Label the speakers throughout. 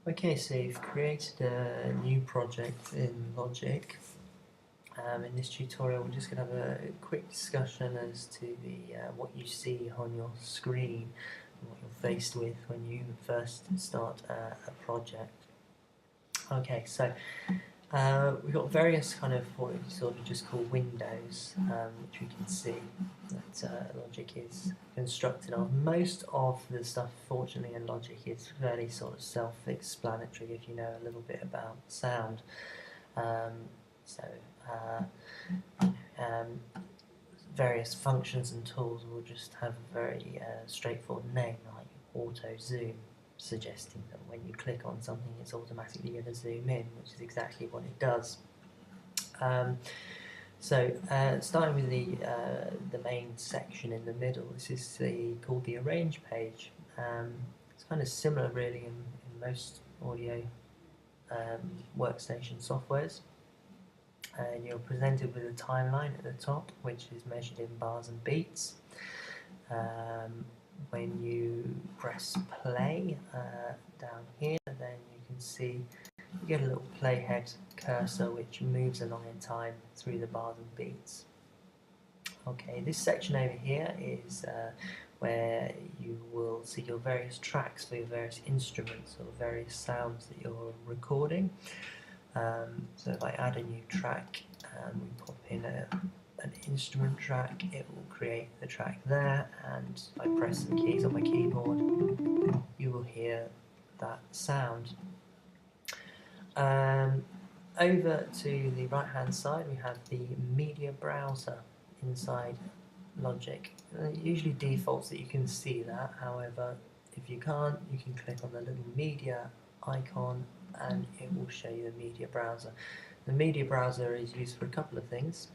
Speaker 1: Okay, so you've created a new project in Logic. In this tutorial, we're just going to have a quick discussion as to the what you see on your screen and what you're faced with when you first start a project. Okay, so we've got various kind of what we sort of just call windows, which we can see that Logic is constructed of. Most of the stuff, fortunately, in Logic is fairly sort of self-explanatory if you know a little bit about sound. Um, so um, various functions and tools will just have a very straightforward name like auto zoom, suggesting that when you click on something it's automatically going to zoom in, which is exactly what it does. Starting with the main section in the middle, this is called the arrange page. It's kind of similar really in most audio workstation softwares. And you're presented with a timeline at the top, which is measured in bars and beats. When you press play down here, then you can see you get a little playhead cursor which moves along in time through the bars and beats. Okay, this section over here is where you will see your various tracks for your various instruments or various sounds that you're recording. So if I add a new track and we pop in an instrument track, it will create the track there, and if I press some keys on my keyboard, you will hear that sound. Over to the right hand side we have the media browser inside Logic. It usually defaults that you can see that, however if you can't, you can click on the little media icon and it will show you the media browser. The media browser is used for a couple of things.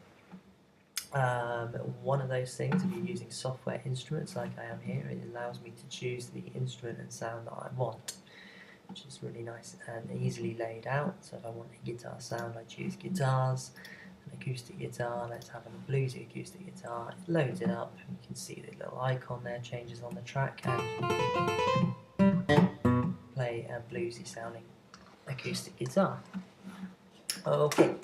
Speaker 1: One of those things, if you're using software instruments like I am here, it allows me to choose the instrument and sound that I want, which is really nice and easily laid out. So if I want a guitar sound, I choose guitars. An acoustic guitar, let's have a bluesy acoustic guitar. It loads it up, and you can see the little icon there changes on the track and play a bluesy sounding acoustic guitar. Okay,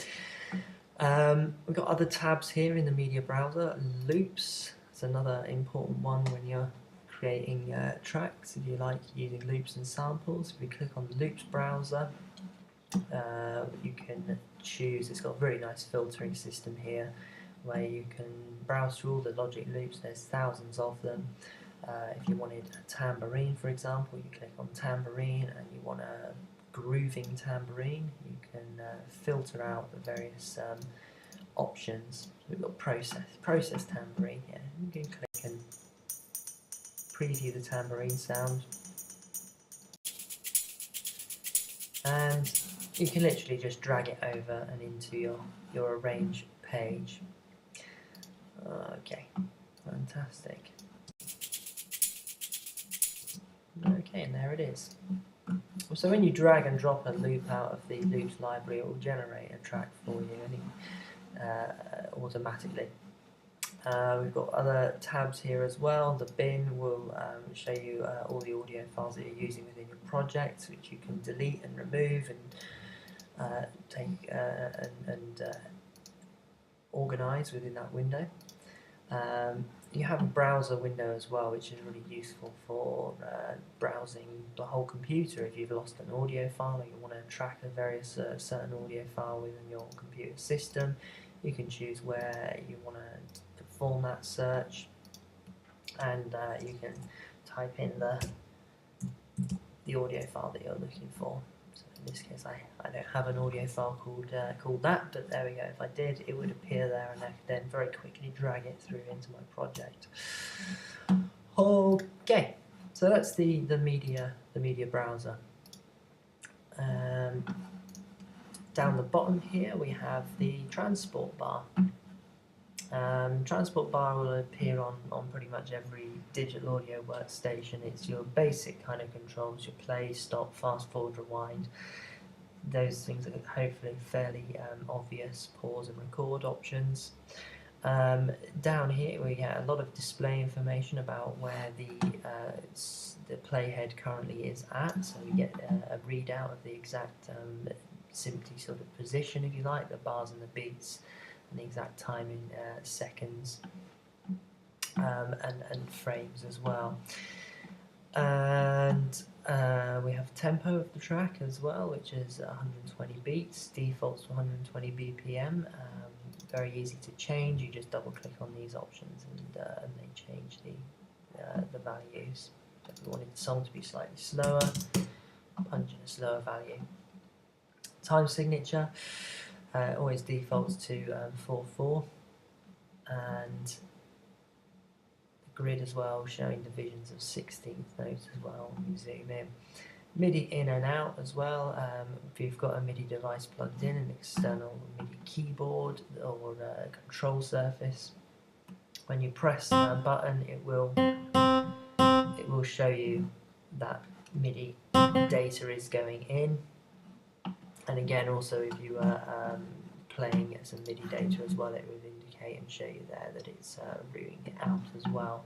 Speaker 1: we've got other tabs here in the media browser. Loops, it's another important one when you're creating tracks, if you like using loops and samples. If you click on the loops browser, you can choose, it's got a very nice filtering system here where you can browse through all the Logic loops. There's thousands of them. If you wanted a tambourine, for example, you click on tambourine, and you want a grooving tambourine, you can filter out the various options. We've got process tambourine here. You can click and preview the tambourine sound, and you can literally just drag it over and into your arrange page. Okay, fantastic. Okay, and there it is. So when you drag and drop a loop out of the loops library, it will generate a track for you automatically. We've got other tabs here as well. The bin will show you all the audio files that you're using within your project, which you can delete and remove and take and organise within that window. You have a browser window as well, which is really useful for browsing the whole computer. If you've lost an audio file or you want to track a various certain audio file within your computer system, you can choose where you want to perform that search, and you can type in the audio file that you're looking for. So in this case, I don't have an audio file called that, but there we go. If I did, it would appear there, and I could then very quickly drag it through into my project. Okay, so that's the media browser. Down the bottom here we have the transport bar. Transport bar will appear on pretty much every digital audio workstation. It's your basic kind of controls, your play, stop, fast forward, rewind. Those things are hopefully fairly obvious, pause and record options. Down here we get a lot of display information about where the playhead currently is at, so we get a readout of the exact simply sort of position, if you like, the bars and the beats, and the exact time in seconds, and frames as well. And we have tempo of the track as well, which is 120 beats, defaults to 120 BPM. Very easy to change. You just double click on these options and they change the values. If we wanted the song to be slightly slower, punch in a slower value. Time signature always defaults to 4/4, and the grid as well, showing divisions of 16th notes as well when you zoom in. MIDI in and out as well. If you've got a MIDI device plugged in, an external MIDI keyboard or a control surface, when you press a button, it will show you that MIDI data is going in. And again, also if you are playing some MIDI data as well, it would indicate and show you there that it's routing it out as well.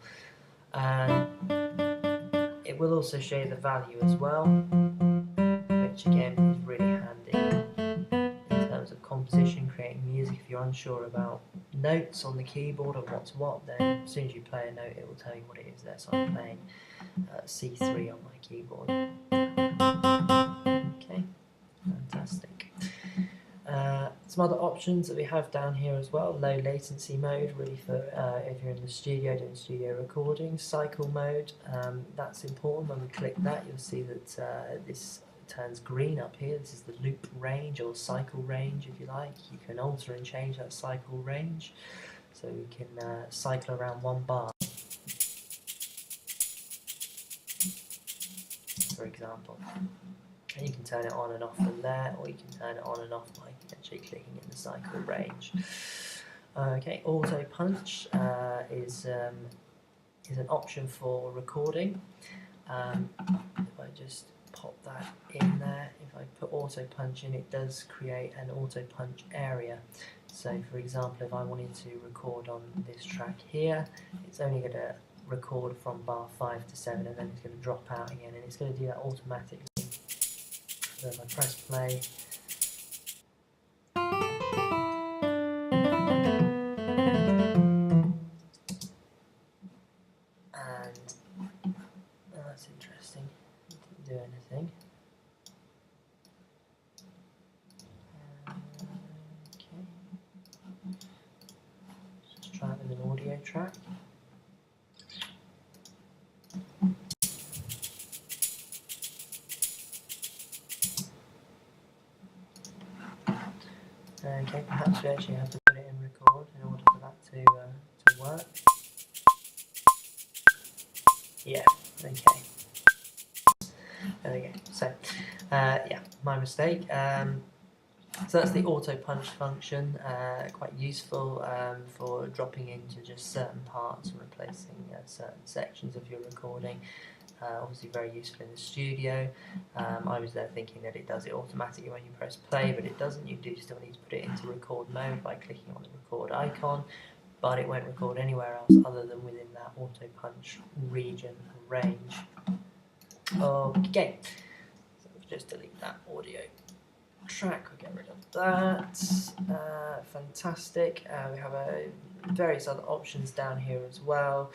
Speaker 1: It will also show you the value as well, which again is really handy in terms of composition, creating music. If you're unsure about notes on the keyboard or what's what, then as soon as you play a note, it will tell you what it is there. So I'm playing C3 on my keyboard. Okay, fantastic. Some other options that we have down here as well: low latency mode, really for if you're in the studio doing studio recording. Cycle mode, that's important. When we click that, you'll see that this turns green up here. This is the loop range or cycle range, if you like. You can alter and change that cycle range, so we can cycle around one bar, for example. And you can turn it on and off from there, or you can turn it on and off by actually clicking in the cycle range. Okay, auto punch is an option for recording. If I just pop that in there, if I put auto punch in, it does create an auto punch area. So for example, if I wanted to record on this track here, it's only going to record from bar 5 to 7, and then it's going to drop out again, and it's going to do that automatically. So if I press play, and that's interesting, it didn't do anything. Okay, let's try it with an audio track. Okay, perhaps we actually have to put it in record in order for that to work. Yeah, okay. There we go. So, yeah, my mistake. So that's the auto punch function, quite useful for dropping into just certain parts and replacing certain sections of your recording. Obviously very useful in the studio. I was there thinking that it does it automatically when you press play, but it doesn't. You do still need to put it into record mode by clicking on the record icon, but it won't record anywhere else other than within that auto punch region range. Okay, so we'll just delete that audio track, we'll get rid of that. Fantastic. We have various other options down here as well.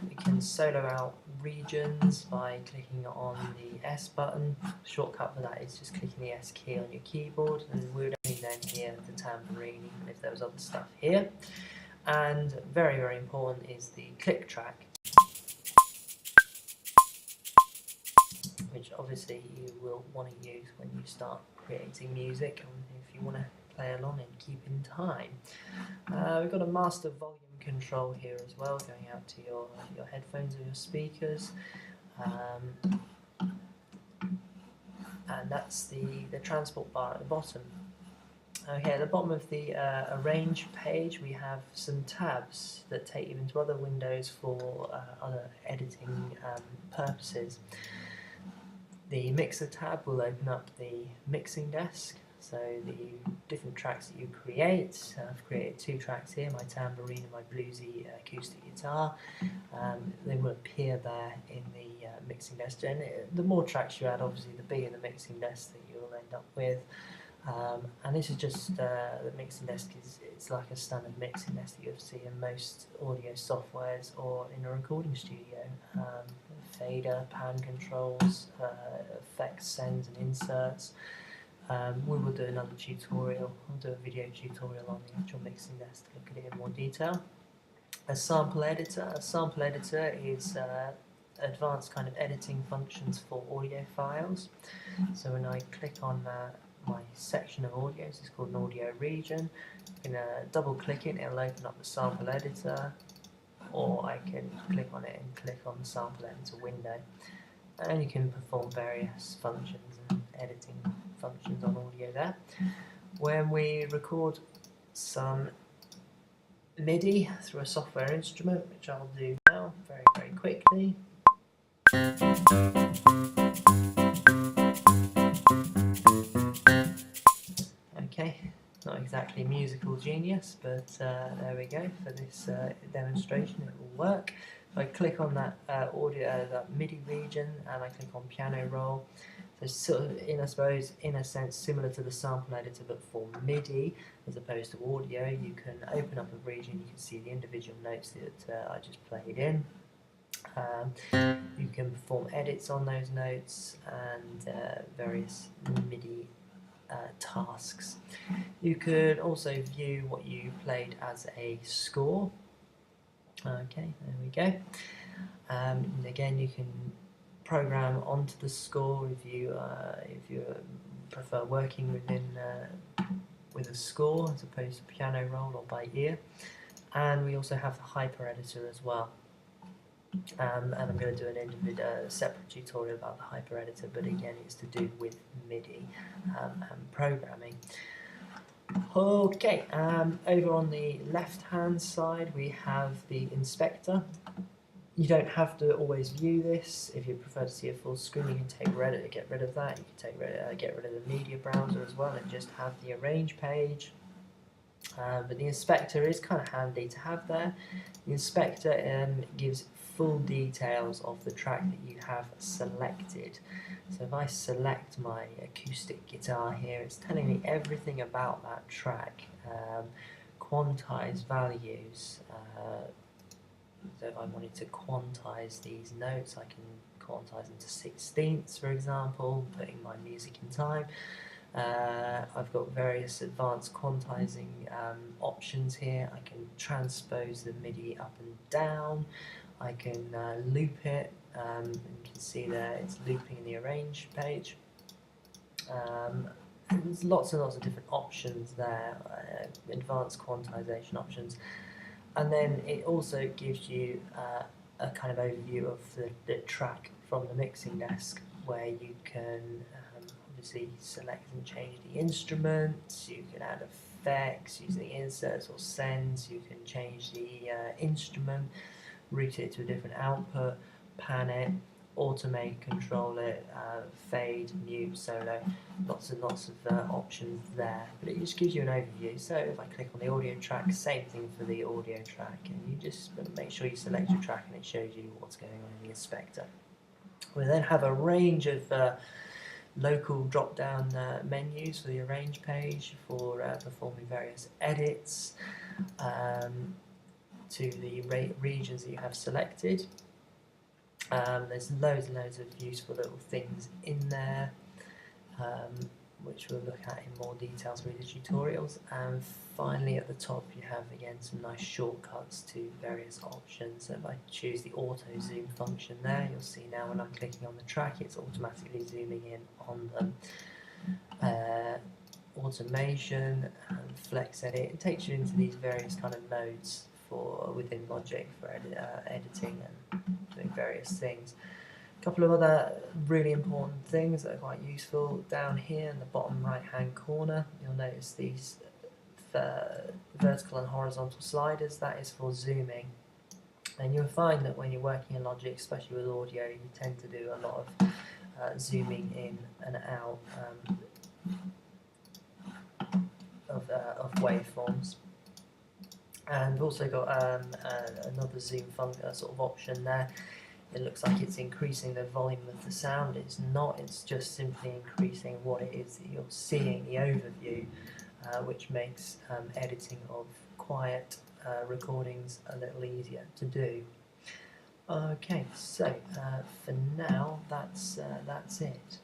Speaker 1: We can solo out regions by clicking on the S button. The shortcut for that is just clicking the S key on your keyboard, and we would only then hear the tambourine even if there was other stuff here. And very, very important is the click track, which obviously you will want to use when you start creating music and if you want to play along and keep in time. We've got a master volume control here as well, going out to your headphones or your speakers, and that's the transport bar at the bottom. Okay, at the bottom of the arrange page we have some tabs that take you into other windows for other editing purposes. The mixer tab will open up the mixing desk, So the different tracks that you create, I've created 2 tracks here, my tambourine and my bluesy acoustic guitar. They will appear there in the mixing desk. And the more tracks you add, obviously the bigger the mixing desk that you'll end up with. And this is just the mixing desk it's like a standard mixing desk that you'll see in most audio softwares or in a recording studio. Fader, pan controls, effects, sends and inserts. We will do another tutorial, I'll do a video tutorial on the actual mixing desk to look at it in more detail. A sample editor is advanced kind of editing functions for audio files. So when I click on my section of audios, it's called an audio region. I'm going to double click it, it'll open up the sample editor, or I can click on it and click on the sample editor window. And you can perform various functions and editing functions on audio there. When we record some MIDI through a software instrument, which I'll do now very, very quickly. Okay, not exactly musical genius, but there we go. For this demonstration, it will work. If I click on that that MIDI region and I click on piano roll, so sort of, I suppose, in a sense, similar to the sample editor, but for MIDI as opposed to audio, you can open up a region. You can see the individual notes that I just played in. You can perform edits on those notes and various MIDI tasks. You can also view what you played as a score. Okay, there we go. And again, you can program onto the score if you prefer working with a score as opposed to piano roll or by ear. And we also have the hyper editor as well. And I'm going to do a separate tutorial about the hyper editor, but again it's to do with MIDI and programming. Okay, over on the left hand side we have the inspector. You don't have to always view this. If you prefer to see a full screen, you can get rid of that. You can get rid of the media browser as well and just have the arrange page. But the inspector is kind of handy to have there. The inspector gives full details of the track that you have selected. So if I select my acoustic guitar here, it's telling me everything about that track. Quantize values. So if I wanted to quantize these notes, I can quantize them to 16ths, for example, putting my music in time. I've got various advanced quantizing options here. I can transpose the MIDI up and down. I can loop it. And you can see there it's looping in the arrange page. There's lots and lots of different options there, advanced quantization options. And then it also gives you a kind of overview of the track from the mixing desk, where you can obviously select and change the instruments, you can add effects using inserts or sends, you can change the instrument, route it to a different output, pan it, automate, control it, fade, mute, solo, lots and lots of options there. But it just gives you an overview. So if I click on the audio track, same thing for the audio track, and you just make sure you select your track and it shows you what's going on in the inspector. We then have a range of local drop-down menus for the arrange page for performing various edits to the regions that you have selected. There's loads and loads of useful little things in there, which we'll look at in more detail through the tutorials. And finally at the top you have again some nice shortcuts to various options. So if I choose the auto zoom function there, you'll see now when I'm clicking on the track it's automatically zooming in on them. Automation and flex edit, it takes you into these various kind of modes for within Logic for editing and doing various things. A couple of other really important things that are quite useful down here in the bottom right hand corner. You'll notice these vertical and horizontal sliders. That is for zooming, and you'll find that when you're working in Logic, especially with audio, you tend to do a lot of zooming in and out. waveforms. And we've also got another zoom sort of option there. It looks like it's increasing the volume of the sound. It's not, it's just simply increasing what it is that you're seeing, the overview, which makes editing of quiet recordings a little easier to do. Okay, so for now, that's it.